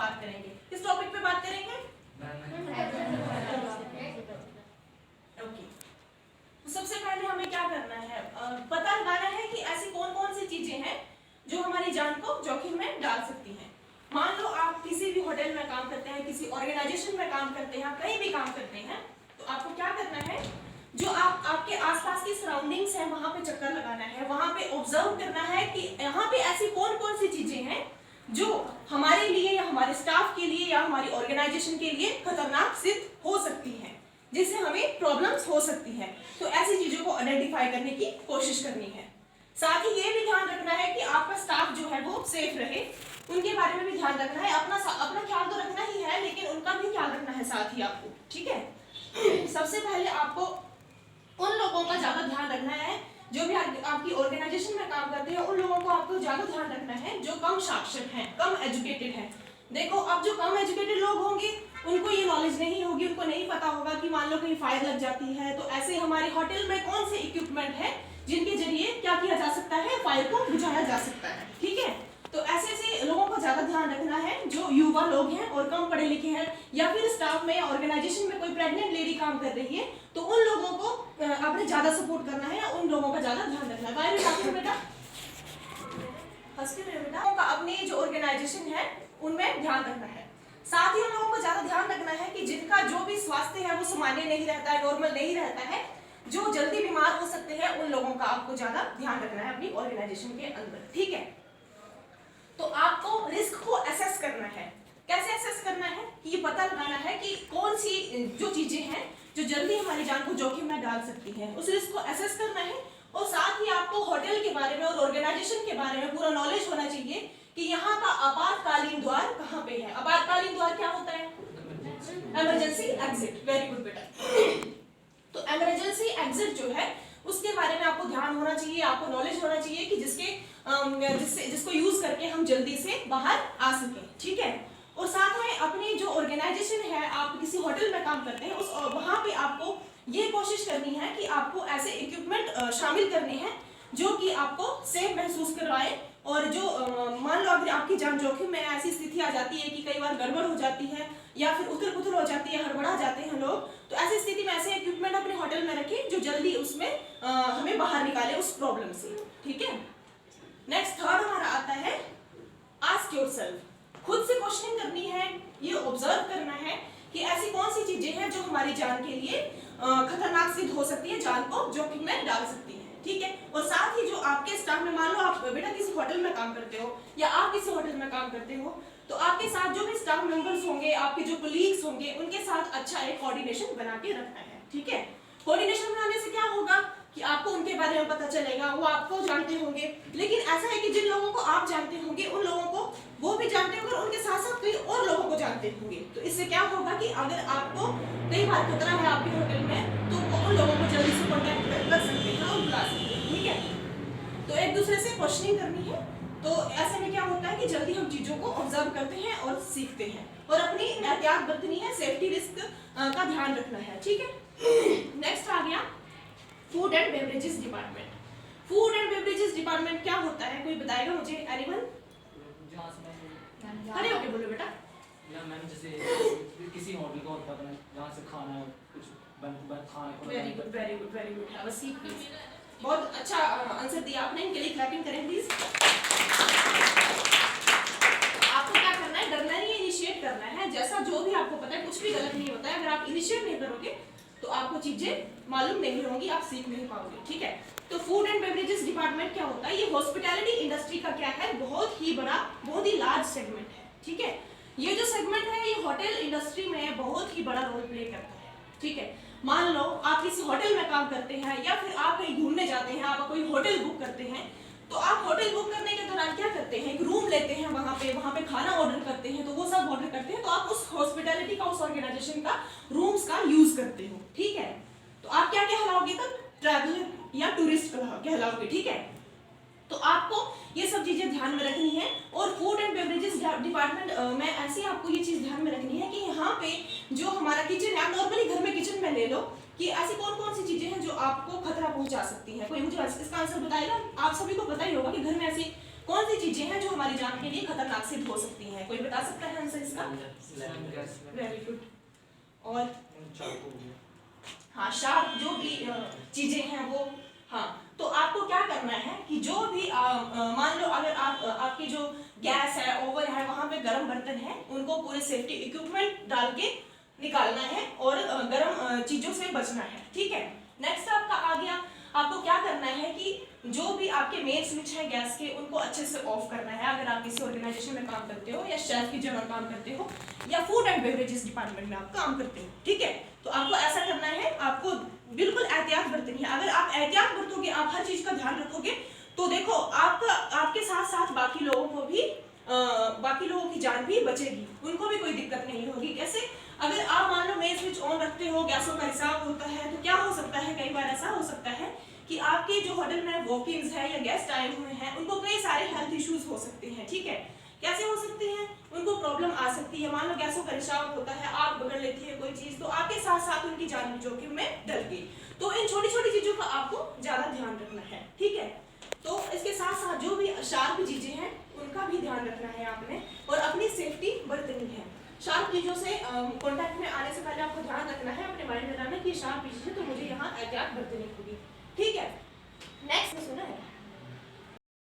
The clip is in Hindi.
बात करेंगे। किस टॉपिक पे बात करेंगे? ओके, तो सबसे पहले हमें क्या करना है, पता लगाना है कि ऐसी कौन कौन सी चीजें हैं जो हमारी जान को जोखिम में डाल सकती हैं। मान लो आप किसी भी होटल में काम करते हैं, किसी ऑर्गेनाइजेशन में काम करते हैं, कहीं भी काम करते हैं, तो आपको क्या करना है, जो आपके आसपास की सराउंडिंग्स हैं वहां पे चक्कर लगाना है, वहां पे ऑब्जर्व करना है कि यहाँ पे ऐसी कौन कौन सी चीजें हैं जो हमारे लिए या हमारे स्टाफ के लिए या हमारी ऑर्गेनाइजेशन के लिए खतरनाक सिद्ध हो सकती हैं, जिससे हमें प्रॉब्लम्स हो सकती हैं। तो ऐसी चीजों को आइडेंटिफाई करने की कोशिश करनी है। साथ ही ये भी ध्यान रखना है कि आपका स्टाफ जो है वो सेफ रहे, उनके बारे में भी ध्यान रखना है। अपना ख्याल तो रखना ही है, लेकिन उनका भी ख्याल रखना है साथ ही आपको, ठीक है। सबसे पहले आपको उन लोगों का ज्यादा ध्यान रखना है जो भी आपकी ऑर्गेनाइजेशन में काम करते हैं, उन लोगों को आपको ज्यादा ध्यान रखना है जो कम साक्षर हैं, कम एजुकेटेड हैं। देखो, अब जो कम एजुकेटेड लोग होंगे उनको ये नॉलेज नहीं होगी, उनको नहीं पता होगा कि मान लो कहीं फायर लग जाती है तो ऐसे हमारे होटल में कौन से इक्विपमेंट है जिनके जरिए क्या किया जा सकता है, फायर को बुझाया जा सकता है, ठीक है। तो ऐसे लोगों को ज्यादा ध्यान रखना है जो युवा लोग हैं और कम पढ़े लिखे हैं, या फिर स्टाफ में या ऑर्गेनाइजेशन में कोई प्रेग्नेंट लेडी काम कर रही है तो उन लोगों को आपने ज्यादा सपोर्ट करना है, उन लोगों का ज्यादा ध्यान रखना है। बेटा बेटा अपनी जो ऑर्गेनाइजेशन है उनमें ध्यान रखना है। साथ ही उन लोगों को ज्यादा ध्यान रखना है कि जिनका जो भी स्वास्थ्य है वो सामान्य नहीं रहता है, नॉर्मल नहीं रहता है, जो जल्दी बीमार हो सकते हैं, उन लोगों का आपको ज्यादा ध्यान रखना है अपनी ऑर्गेनाइजेशन के अंदर, ठीक है। तो आपको रिस्क को असेस करना है। कैसे असेस करना है कि ये पता लगाना है कि कौन सी जो चीजें हैं जो जल्दी हमारी जान को जोखिम में डाल सकती हैं, उस रिस्क को असेस करना है। और साथ ही आपको होटल के बारे में और ऑर्गेनाइजेशन के बारे में पूरा नॉलेज होना चाहिए कि यहाँ का आपातकालीन द्वार कहाँ पे है। आपातकालीन द्वार क्या होता है? Emergency exit. वेरी गुड बेटा। तो इमरजेंसी एग्जिट जो है उसके बारे में आपको ध्यान होना चाहिए, आपको नॉलेज होना चाहिए कि जिसको यूज करके हम जल्दी से बाहर आ सकें, ठीक है। और साथ में अपनी जो ऑर्गेनाइजेशन है, आप किसी होटल में काम करते हैं, उस वहां पे आपको ये कोशिश करनी है कि आपको ऐसे इक्विपमेंट शामिल करने हैं जो कि आपको सेफ महसूस करवाए। और जो मान लो अगर आपकी जान जोखिम में ऐसी स्थिति आ जाती है कि कई बार गड़बड़ हो जाती है या फिर उथल पुथल हो जाती है, हड़बड़ा जाते हैं लोग, तो ऐसी स्थिति में ऐसे इक्विपमेंट अपने होटल में रखें जो जल्दी उसमें हमें बाहर निकाले उस प्रॉब्लम से, ठीक है। नेक्स्ट थर्ड हमारा आता है आस्क योरसेल्फ। खुद से क्वेश्चनिंग करनी है, ये ऑब्जर्व करना है कि ऐसी कौन सी चीजें हैं जो हमारी जान के लिए खतरनाक सिद्ध हो सकती है, जान को जोखिम में डाल सकती है, ठीक है। और साथ ही जो आपके स्टाफ में, मान लो आप बेटा किसी होटल में काम करते हो या आप किसी होटल में काम करते हो, तो आपके साथ जो भी स्टाफ मेंबर्स होंगे, आपके जो कोलीग्स होंगे, उनके साथ अच्छा एक कोऑर्डिनेशन बना के रखना है, ठीक है। कोऑर्डिनेशन बनाने से क्या होगा कि आपको उनके बारे में पता चलेगा, वो आपको जानते होंगे। लेकिन ऐसा है कि जिन लोगों को आप जानते होंगे उन लोगों को वो भी जानते होंगे और उनके साथ साथ कई और लोगों को जानते होंगे। तो इससे क्या होगा कि अगर आपको कई बार खतरा है आपके होटल में तो उन लोगों को जल्दी से कॉन्टेक्ट कर सकते हैं और बुला सकते हैं, ठीक है। तो एक दूसरे से क्वेश्चनिंग करनी है। तो ऐसे में क्या होता है कि जल्दी हम चीजों को ऑब्जर्व करते हैं और सीखते हैं, और अपनी एहतियात बरतनी है, सेफ्टी रिस्क का ध्यान रखना है, ठीक है। नेक्स्ट आ गया food and beverages department. Food and beverages department क्या होता है, कोई बताएगा मुझे? एनीवन? खड़े होके बोलो बेटा। या मैंने जैसे किसी होटल का होता है जहाँ से खाना कुछ बन खाना। Very good, very good, very good. Have a seat please. बहुत अच्छा आंसर दिया आपने, इनके लिए क्लैपिंग करें प्लीज। आपको क्या करना है, डरना नहीं, इनिशिएट करना है। जैसा जो भी आपको पता है, कुछ भी गलत नहीं होता है। अगर आप इनिशिएट नहीं करोगे तो आपको चीजें मालूम नहीं होंगी, आप सीख नहीं पाओगे, ठीक है। तो फूड एंड बेवरेजेस डिपार्टमेंट क्या होता है? ये हॉस्पिटैलिटी इंडस्ट्री का क्या है, बहुत ही बड़ा, बहुत ही लार्ज सेगमेंट है, ठीक है। ये जो सेगमेंट है ये होटल इंडस्ट्री में बहुत ही बड़ा रोल प्ले करता है, ठीक है। मान लो आप किसी होटल में काम करते हैं या फिर आप कहीं घूमने जाते हैं, आप कोई होटल बुक करते हैं, तो आप होटल बुक करने के दौरान क्या करते हैं, एक रूम लेते हैं, वहां पे खाना ऑर्डर करते हैं, तो वो सब ऑर्डर करते हैं, तो आप उस हॉस्पिटैलिटी का, उस ऑर्गेनाइजेशन का रूम्स का यूज करते हो, ठीक है। तो आप क्या कहलाओगे तब? ट्रैवलर या टूरिस्ट कहलाओगे, ठीक है। तो आपको ये सब चीजें ध्यान में रखनी है। और फूड एंड बेवरेजेस डिपार्टमेंट में ऐसे आपको ये चीज ध्यान में रखनी है कि यहाँ पे जो हमारा किचन है, आप नॉर्मली घर में किचन में ले लो कि ऐसी कौन कौन सी चीजें हैं जो आपको खतरा पहुंचा सकती हैं। कोई मुझे इसका आंसर बताएगा? आप सभी को पता ही होगा कि घर में ऐसी कौन सी चीजें हैं जो हमारी जान के लिए खतरनाक सिद्ध हो सकती हैं? कोई बता सकता है आंसर इसका? Very good. और हाँ, शार्प जो भी चीजें हैं वो, हाँ, तो आपको क्या करना है कि जो भी मान लो अगर आपकी जो गैस है, ओवन है, वहां पे गर्म बर्तन है, उनको पूरे सेफ्टी इक्विपमेंट डाल के निकालना है और गर्म चीजों से बचना है, ठीक है। नेक्स्ट आपका आ गया, आपको क्या करना है कि जो भी आपके मेन स्विच है गैस के, उनको अच्छे से ऑफ करना है। अगर आप किसी ऑर्गेनाइजेशन में काम करते हो या शेफ की जगह काम करते हो या फूड एंड बेवरेजेस डिपार्टमेंट में आप काम करते हो, ठीक है, तो आपको ऐसा करना है, आपको बिल्कुल एहतियात बरतनी है। अगर आप एहतियात बरतोगे, आप हर चीज का ध्यान रखोगे, तो देखो आपके साथ साथ बाकी लोगों को भी बाकी लोगों की जान भी बचेगी, उनको भी कोई दिक्कत नहीं होगी। कैसे? अगर आप मान लो मेन स्विच ऑन रखते हो, गैसों का रिसाव होता है, तो क्या हो सकता है, कई बार ऐसा हो सकता है कि आपके जो होटल में वॉक-इन्स है या गेस्ट आए हुए हैं, उनको कई सारे हेल्थ इश्यूज हो सकते हैं, ठीक है। कैसे हो सकते हैं? उनको प्रॉब्लम आ सकती है, मान लो गैसों का रिसाव होता है, आग पकड़ लेती है कोई चीज, तो आपके साथ साथ उनकी जान भी जोखिम में डल गई। तो इन छोटी छोटी चीजों का आपको ज्यादा ध्यान रखना है, ठीक है। तो इसके साथ साथ जो भी शार्प चीजें हैं उनका भी ध्यान रखना है आपने, और अपनी सेफ्टी बरतनी है। शार्प चीजों से कांटेक्ट में आने से पहले आपको ध्यान रखना है, अपने माइंड में लाना कि शार्प चीजें, तो मुझे यहाँ एहतियात बरतनी होगी, ठीक है। नेक्स्ट सुना है